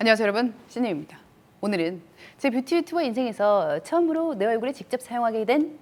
안녕하세요 여러분, 신님입니다. 오늘은 제 뷰티 유튜버 인생에서 처음으로 내 얼굴에 직접 사용하게 된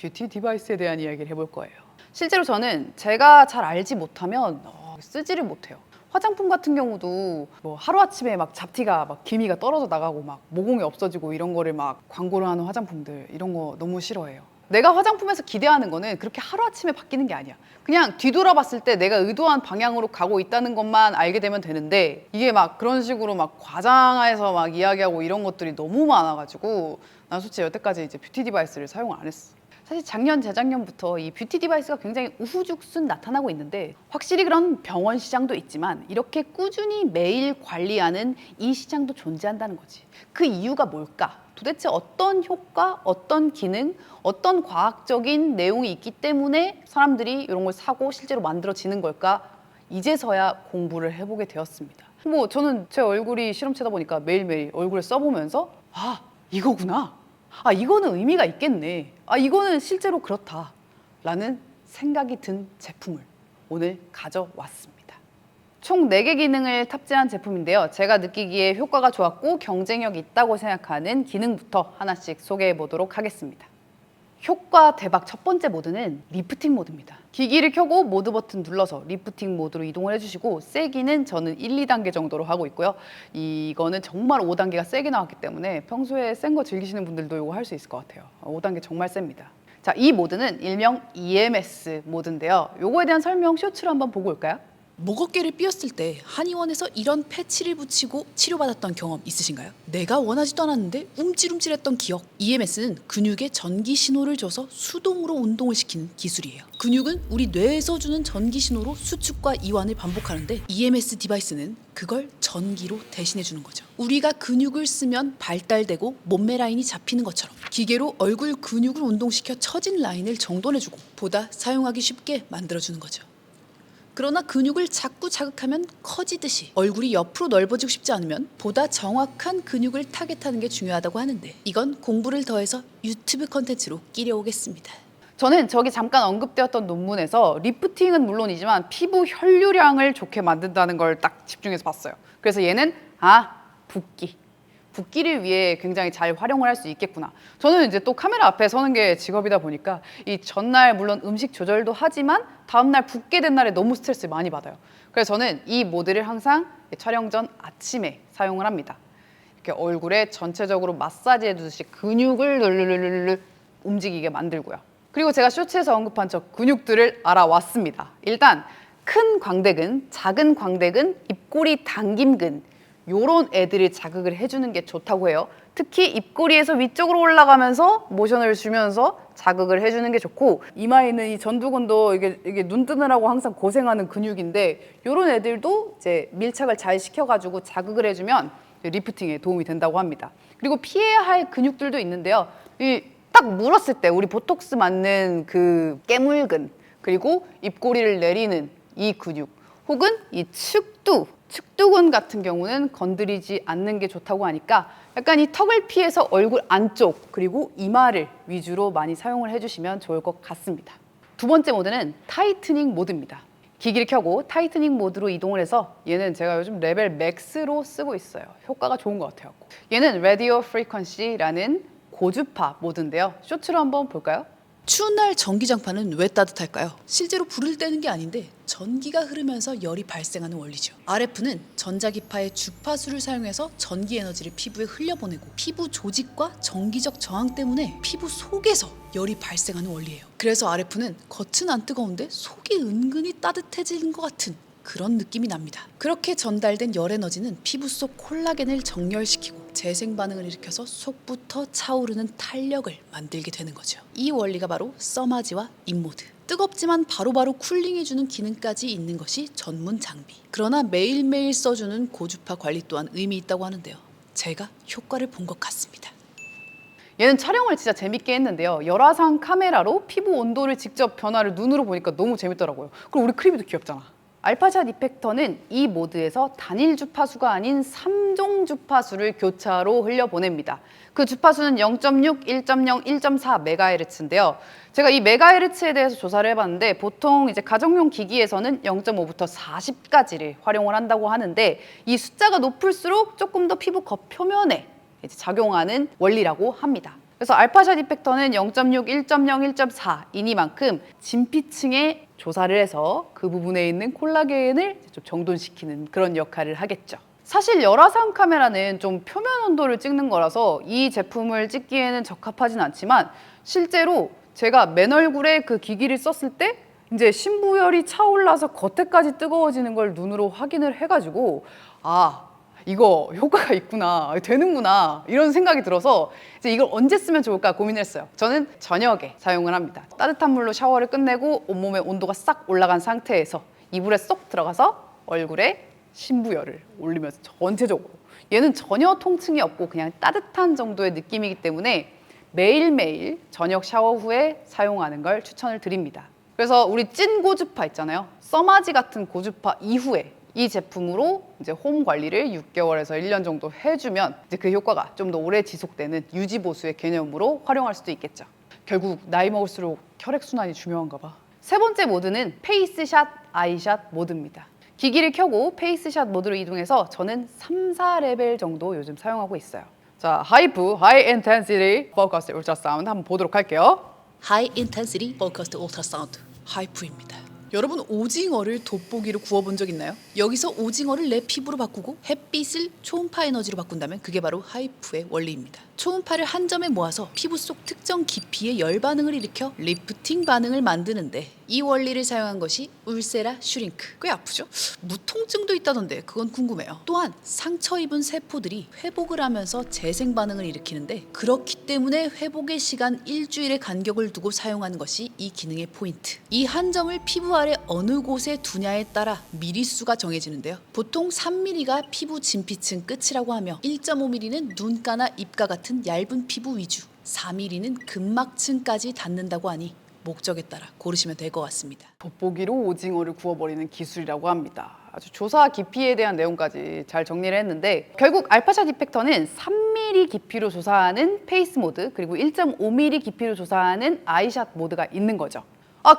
뷰티 디바이스에 대한 이야기를 해볼 거예요. 실제로 저는 제가 잘 알지 못하면 쓰지를 못해요. 화장품 같은 경우도 뭐 하루아침에 막 잡티가 막 기미가 떨어져 나가고 막 모공이 없어지고 이런 거를 막 광고를 하는 화장품들, 이런 거 너무 싫어해요. 내가 화장품에서 기대하는 거는 그렇게 하루아침에 바뀌는 게 아니야. 그냥 뒤돌아봤을 때 내가 의도한 방향으로 가고 있다는 것만 알게 되면 되는데, 이게 막 그런 식으로 막 과장해서 막 이야기하고 이런 것들이 너무 많아가지고 난 솔직히 여태까지 이제 뷰티 디바이스를 사용을 안 했어. 사실 작년, 재작년부터 이 뷰티 디바이스가 굉장히 우후죽순 나타나고 있는데, 확실히 그런 병원 시장도 있지만 이렇게 꾸준히 매일 관리하는 이 시장도 존재한다는 거지. 그 이유가 뭘까? 도대체 어떤 효과, 어떤 기능, 어떤 과학적인 내용이 있기 때문에 사람들이 이런 걸 사고 실제로 만들어지는 걸까? 이제서야 공부를 해보게 되었습니다. 뭐 저는 제 얼굴이 실험체다 보니까 매일매일 얼굴을 써보면서 이거구나. 이거는 의미가 있겠네. 이거는 실제로 그렇다. 라는 생각이 든 제품을 오늘 가져왔습니다. 총 4개 기능을 탑재한 제품인데요. 제가 느끼기에 효과가 좋았고 경쟁력이 있다고 생각하는 기능부터 하나씩 소개해 보도록 하겠습니다. 효과 대박 첫 번째 모드는 리프팅 모드입니다. 기기를 켜고 모드 버튼 눌러서 리프팅 모드로 이동을 해주시고, 세기는 저는 1, 2단계 정도로 하고 있고요. 이거는 정말 5단계가 세게 나왔기 때문에 평소에 센 거 즐기시는 분들도 이거 할 수 있을 것 같아요. 5단계 정말 셉니다. 자, 이 모드는 일명 EMS 모드인데요. 요거에 대한 설명 쇼츠로 한번 보고 올까요? 목 어깨를 삐었을 때 한의원에서 이런 패치를 붙이고 치료받았던 경험 있으신가요? 내가 원하지도 않았는데 움찔움찔했던 기억. EMS는 근육에 전기 신호를 줘서 수동으로 운동을 시키는 기술이에요. 근육은 우리 뇌에서 주는 전기 신호로 수축과 이완을 반복하는데, EMS 디바이스는 그걸 전기로 대신해 주는 거죠. 우리가 근육을 쓰면 발달되고 몸매 라인이 잡히는 것처럼 기계로 얼굴 근육을 운동시켜 처진 라인을 정돈해주고 보다 사용하기 쉽게 만들어주는 거죠. 그러나 근육을 자꾸 자극하면 커지듯이 얼굴이 옆으로 넓어지고 싶지 않으면 보다 정확한 근육을 타겟하는 게 중요하다고 하는데, 이건 공부를 더해서 유튜브 컨텐츠로 끼려오겠습니다. 저는 저기 잠깐 언급되었던 논문에서 리프팅은 물론이지만 피부 혈류량을 좋게 만든다는 걸 딱 집중해서 봤어요. 그래서 얘는 붓기를 위해 굉장히 잘 활용을 할 수 있겠구나. 저는 이제 또 카메라 앞에 서는 게 직업이다 보니까 이 전날 물론 음식 조절도 하지만 다음날 붓게 된 날에 너무 스트레스를 많이 받아요. 그래서 저는 이 모드를 항상 촬영 전 아침에 사용을 합니다. 이렇게 얼굴에 전체적으로 마사지 해주듯이 근육을 르르르르 움직이게 만들고요. 그리고 제가 쇼츠에서 언급한 저 근육들을 알아왔습니다. 일단 큰 광대근, 작은 광대근, 입꼬리 당김근, 요런 애들을 자극을 해주는 게 좋다고 해요. 특히 입꼬리에서 위쪽으로 올라가면서 모션을 주면서 자극을 해주는 게 좋고, 이마에 있는 이 전두근도 이게 눈 뜨느라고 항상 고생하는 근육인데, 요런 애들도 이제 밀착을 잘 시켜가지고 자극을 해주면 리프팅에 도움이 된다고 합니다. 그리고 피해야 할 근육들도 있는데요. 딱 물었을 때 우리 보톡스 맞는 그 깨물근, 그리고 입꼬리를 내리는 이 근육, 혹은 이 축두근 같은 경우는 건드리지 않는 게 좋다고 하니까 약간 이 턱을 피해서 얼굴 안쪽 그리고 이마를 위주로 많이 사용을 해주시면 좋을 것 같습니다. 두 번째 모드는 타이트닝 모드입니다. 기기를 켜고 타이트닝 모드로 이동을 해서, 얘는 제가 요즘 레벨 맥스로 쓰고 있어요. 효과가 좋은 것 같아요. 얘는 라디오 프리퀀시라는 고주파 모드인데요. 쇼츠로 한번 볼까요? 추운 날 전기장판은 왜 따뜻할까요? 실제로 불을 떼는 게 아닌데 전기가 흐르면서 열이 발생하는 원리죠. RF는 전자기파의 주파수를 사용해서 전기 에너지를 피부에 흘려보내고, 피부 조직과 정기적 저항 때문에 피부 속에서 열이 발생하는 원리예요. 그래서 RF는 겉은 안 뜨거운데 속이 은근히 따뜻해지는 것 같은 그런 느낌이 납니다. 그렇게 전달된 열 에너지는 피부 속 콜라겐을 정렬시키고 재생 반응을 일으켜서 속부터 차오르는 탄력을 만들게 되는 거죠. 이 원리가 바로 써마지와 인모드. 뜨겁지만 바로바로 쿨링해주는 기능까지 있는 것이 전문 장비. 그러나 매일매일 써주는 고주파 관리 또한 의미 있다고 하는데요. 제가 효과를 본 것 같습니다. 얘는 촬영을 진짜 재밌게 했는데요. 열화상 카메라로 피부 온도를 직접 변화를 눈으로 보니까 너무 재밌더라고요. 그리고 우리 크리비도 귀엽잖아. 알파샷 이펙터는 이 모드에서 단일 주파수가 아닌 3종 주파수를 교차로 흘려보냅니다. 그 주파수는 0.6, 1.0, 1.4MHz인데요. 제가 이 메가헤르츠에 대해서 조사를 해봤는데 보통 이제 가정용 기기에서는 0.5부터 40까지를 활용을 한다고 하는데 이 숫자가 높을수록 조금 더 피부 겉표면에 이제 작용하는 원리라고 합니다. 그래서 알파샷 이펙터는 0.6, 1.0, 1.4이니만큼 진피층에 조사를 해서 그 부분에 있는 콜라겐을 좀 정돈시키는 그런 역할을 하겠죠. 사실 열화상 카메라는 좀 표면 온도를 찍는 거라서 이 제품을 찍기에는 적합하진 않지만 실제로 제가 맨 얼굴에 그 기기를 썼을 때 이제 신부열이 차올라서 겉에까지 뜨거워지는 걸 눈으로 확인을 해가지고 이거 효과가 있구나, 되는구나 이런 생각이 들어서 이제 이걸 언제 쓰면 좋을까 고민을 했어요. 저는 저녁에 사용을 합니다. 따뜻한 물로 샤워를 끝내고 온몸의 온도가 싹 올라간 상태에서 이불에 쏙 들어가서 얼굴에 신부열을 올리면서 전체적으로 얘는 전혀 통증이 없고 그냥 따뜻한 정도의 느낌이기 때문에 매일매일 저녁 샤워 후에 사용하는 걸 추천을 드립니다. 그래서 우리 찐 고주파 있잖아요. 써마지 같은 고주파 이후에 이 제품으로 이제 홈 관리를 6개월에서 1년 정도 해주면 이제 그 효과가 좀 더 오래 지속되는 유지 보수의 개념으로 활용할 수도 있겠죠. 결국 나이 먹을수록 혈액순환이 중요한가 봐. 세 번째 모드는 페이스샷, 아이샷 모드입니다. 기기를 켜고 페이스샷 모드로 이동해서 저는 3, 4레벨 정도 요즘 사용하고 있어요. 자, 하이프, 하이 인텐시티 포커스 울트라사운드 한번 보도록 할게요. High Intensity Focused Ultrasound 하이프입니다. 여러분 오징어를 돋보기로 구워본 적 있나요? 여기서 오징어를 내 피부로 바꾸고 햇빛을 초음파 에너지로 바꾼다면 그게 바로 하이프의 원리입니다. 초음파를 한 점에 모아서 피부 속 특정 깊이의 열 반응을 일으켜 리프팅 반응을 만드는데 이 원리를 사용한 것이 울세라 슈링크. 꽤 아프죠? 무통증도 있다던데 그건 궁금해요. 또한 상처 입은 세포들이 회복을 하면서 재생 반응을 일으키는데 그렇기 때문에 회복의 시간 일주일의 간격을 두고 사용하는 것이 이 기능의 포인트. 이 한 점을 피부 아래 어느 곳에 두냐에 따라 미리수가 정해지는데요. 보통 3mm가 피부 진피층 끝이라고 하며 1.5mm는 눈가나 입가 같은 얇은 피부 위주, 4mm는 근막층까지 닿는다고 하니 목적에 따라 고르시면 될 것 같습니다. 돋보기로 오징어를 구워버리는 기술이라고 합니다. 아주 조사 깊이에 대한 내용까지 잘 정리를 했는데 결국 알파샷 이펙터는 3mm 깊이로 조사하는 페이스 모드 그리고 1.5mm 깊이로 조사하는 아이샷 모드가 있는 거죠.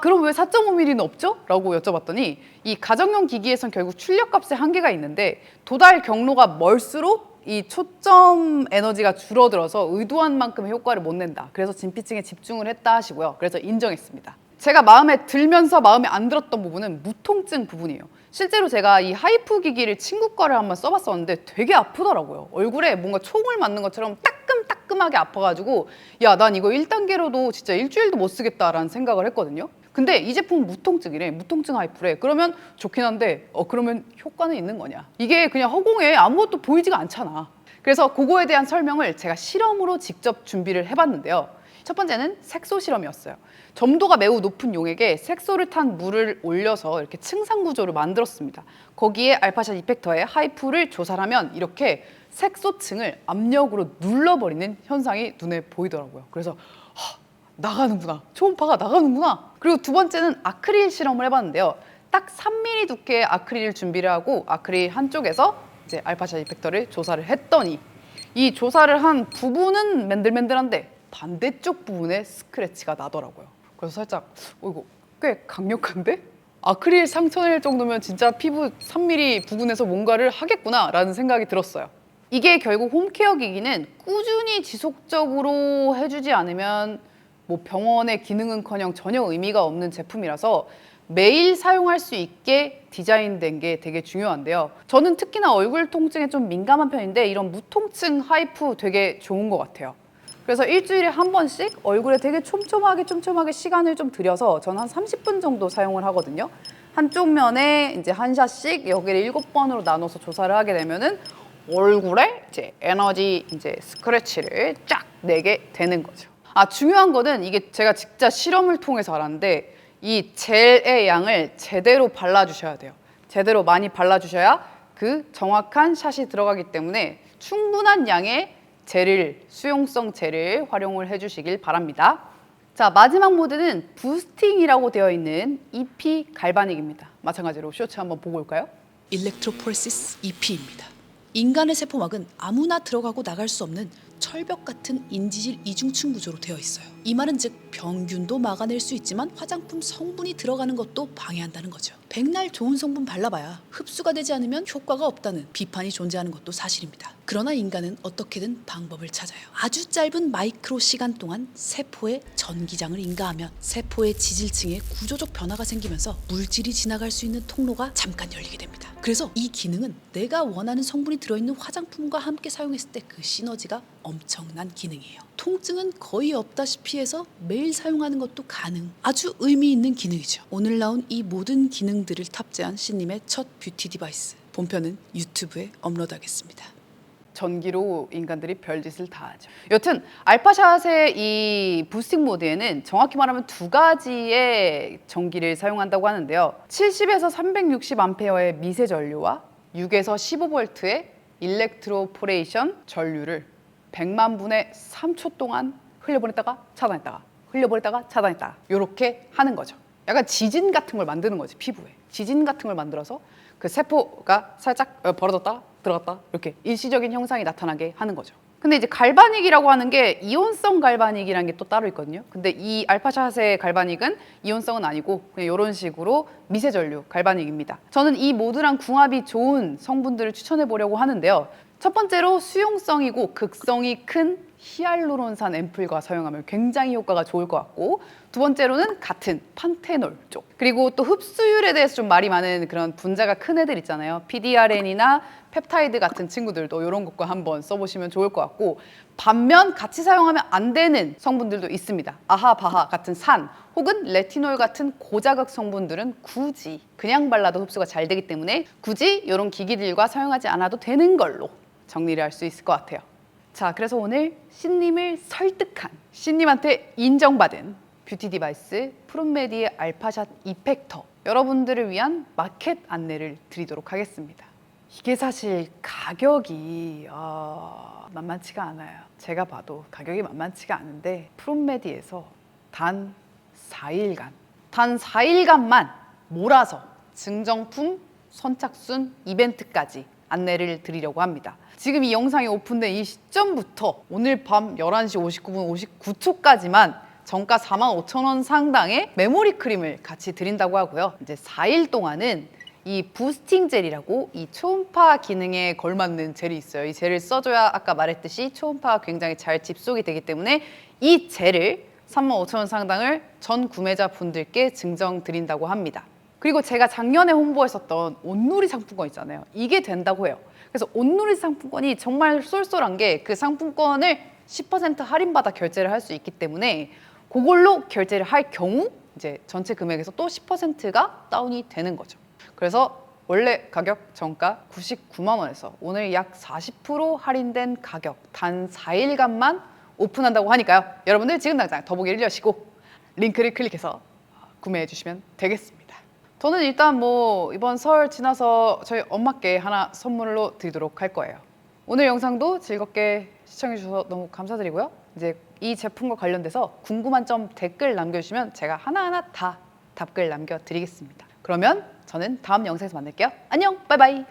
그럼 왜 4.5mm는 없죠? 라고 여쭤봤더니 이 가정용 기기에선 결국 출력값에 한계가 있는데 도달 경로가 멀수록 이 초점 에너지가 줄어들어서 의도한 만큼의 효과를 못 낸다. 그래서 진피층에 집중을 했다 하시고요. 그래서 인정했습니다. 제가 마음에 들면서 마음에 안 들었던 부분은 무통증 부분이에요. 실제로 제가 이 하이프 기기를 친구 거를 한번 써봤었는데 되게 아프더라고요. 얼굴에 뭔가 총을 맞는 것처럼 따끔따끔하게 아파가지고 난 이거 1단계로도 진짜 일주일도 못 쓰겠다라는 생각을 했거든요. 근데 이 제품은 무통증이래. 무통증 하이프래. 그러면 좋긴 한데 그러면 효과는 있는 거냐. 이게 그냥 허공에 아무것도 보이지가 않잖아. 그래서 그거에 대한 설명을 제가 실험으로 직접 준비를 해봤는데요. 첫 번째는 색소 실험이었어요. 점도가 매우 높은 용액에 색소를 탄 물을 올려서 이렇게 층상 구조를 만들었습니다. 거기에 알파샷 이펙터에 하이프를 조사를 하면 이렇게 색소층을 압력으로 눌러버리는 현상이 눈에 보이더라고요. 그래서 나가는구나. 초음파가 나가는구나. 그리고 두 번째는 아크릴 실험을 해봤는데요. 딱 3mm 두께의 아크릴을 준비를 하고 아크릴 한쪽에서 이제 알파샷 이펙터를 조사를 했더니 이 조사를 한 부분은 맨들맨들한데 반대쪽 부분에 스크래치가 나더라고요. 그래서 살짝 이거 꽤 강력한데? 아크릴 상처 낼 정도면 진짜 피부 3mm 부분에서 뭔가를 하겠구나라는 생각이 들었어요. 이게 결국 홈케어 기기는 꾸준히 지속적으로 해주지 않으면 뭐 병원의 기능은커녕 전혀 의미가 없는 제품이라서 매일 사용할 수 있게 디자인된 게 되게 중요한데요. 저는 특히나 얼굴 통증에 좀 민감한 편인데 이런 무통증 하이프 되게 좋은 것 같아요. 그래서 일주일에 한 번씩 얼굴에 되게 촘촘하게 시간을 좀 들여서 저는 한 30분 정도 사용을 하거든요. 한쪽 면에 이제 한 샷씩 여기를 7번으로 나눠서 조사를 하게 되면은 얼굴에 이제 에너지 이제 스크래치를 쫙 내게 되는 거죠. 중요한 거는 이게 제가 진짜 실험을 통해서 알았는데 이 젤의 양을 제대로 발라주셔야 돼요. 제대로 많이 발라주셔야 그 정확한 샷이 들어가기 때문에 충분한 양의 젤을, 수용성 젤을 활용을 해주시길 바랍니다. 자, 마지막 모드는 부스팅이라고 되어 있는 EP 갈바닉입니다. 마찬가지로 쇼츠 한번 보고 올까요? 일렉트로포레시스 EP입니다. 인간의 세포막은 아무나 들어가고 나갈 수 없는 철벽 같은 인지질 이중층 구조로 되어 있어요. 이 말은 즉 병균도 막아낼 수 있지만 화장품 성분이 들어가는 것도 방해한다는 거죠. 백날 좋은 성분 발라봐야 흡수가 되지 않으면 효과가 없다는 비판이 존재하는 것도 사실입니다. 그러나 인간은 어떻게든 방법을 찾아요. 아주 짧은 마이크로 시간 동안 세포에 전기장을 인가하면 세포의 지질층에 구조적 변화가 생기면서 물질이 지나갈 수 있는 통로가 잠깐 열리게 됩니다. 그래서 이 기능은 내가 원하는 성분이 들어있는 화장품과 함께 사용했을 때 그 시너지가 엄청난 기능이에요. 통증은 거의 없다시피 해서 매일 사용하는 것도 가능. 아주 의미 있는 기능이죠. 오늘 나온 이 모든 기능들을 탑재한 신님의 첫 뷰티 디바이스. 본편은 유튜브에 업로드하겠습니다. 전기로 인간들이 별짓을 다 하죠. 여튼 알파샷의 이 부스팅 모드에는 정확히 말하면 두 가지의 전기를 사용한다고 하는데요. 70에서 360A 미세 전류와 6에서 15V의 일렉트로포레이션 전류를 100만 분의 3초 동안 흘려보냈다가 차단했다가 흘려보냈다가 차단했다가 이렇게 하는 거죠. 약간 지진 같은 걸 만드는 거지, 피부에. 지진 같은 걸 만들어서 그 세포가 살짝 벌어졌다 들어갔다 이렇게 일시적인 형상이 나타나게 하는 거죠. 근데 이제 갈바닉이라고 하는 게 이온성 갈바닉이라는 게 또 따로 있거든요. 근데 이 알파샷의 갈바닉은 이온성은 아니고 그냥 이런 식으로 미세전류 갈바닉입니다. 저는 이 모드랑 궁합이 좋은 성분들을 추천해 보려고 하는데요. 첫 번째로 수용성이고 극성이 큰 히알루론산 앰플과 사용하면 굉장히 효과가 좋을 것 같고, 두 번째로는 같은 판테놀 쪽, 그리고 또 흡수율에 대해서 좀 말이 많은 그런 분자가 큰 애들 있잖아요. PDRN이나 펩타이드 같은 친구들도 이런 것과 한번 써보시면 좋을 것 같고, 반면 같이 사용하면 안 되는 성분들도 있습니다. 아하바하 같은 산 혹은 레티놀 같은 고자극 성분들은 굳이 그냥 발라도 흡수가 잘 되기 때문에 굳이 이런 기기들과 사용하지 않아도 되는 걸로 정리를 할 수 있을 것 같아요. 자, 그래서 오늘 신님을 설득한, 신님한테 인정받은 뷰티 디바이스 프롬메디의 알파샷 이펙터, 여러분들을 위한 마켓 안내를 드리도록 하겠습니다. 이게 사실 가격이 만만치가 않아요. 제가 봐도 가격이 만만치가 않은데 프롬메디에서 단 4일간만 몰아서 증정품 선착순 이벤트까지 안내를 드리려고 합니다. 지금 이 영상이 오픈된 이 시점부터 오늘 밤 11시 59분 59초까지만 정가 45,000원 상당의 메모리 크림을 같이 드린다고 하고요. 이제 4일 동안은 이 부스팅 젤이라고 이 초음파 기능에 걸맞는 젤이 있어요. 이 젤을 써줘야 아까 말했듯이 초음파가 굉장히 잘 집속이 되기 때문에 이 젤을 35,000원 상당을 전 구매자 분들께 증정 드린다고 합니다. 그리고 제가 작년에 홍보했었던 온누리 상품권 있잖아요. 이게 된다고 해요. 그래서 온누리 상품권이 정말 쏠쏠한 게 그 상품권을 10% 할인받아 결제를 할 수 있기 때문에 그걸로 결제를 할 경우 이제 전체 금액에서 또 10%가 다운이 되는 거죠. 그래서 원래 가격 정가 99만 원에서 오늘 약 40% 할인된 가격 단 4일간만 오픈한다고 하니까요. 여러분들 지금 당장 더보기를 여시고 링크를 클릭해서 구매해 주시면 되겠습니다. 저는 일단 뭐 이번 설 지나서 저희 엄마께 하나 선물로 드리도록 할 거예요. 오늘 영상도 즐겁게 시청해 주셔서 너무 감사드리고요. 이제 이 제품과 관련돼서 궁금한 점 댓글 남겨주시면 제가 하나하나 다 답글 남겨드리겠습니다. 그러면 저는 다음 영상에서 만날게요. 안녕, 바이바이.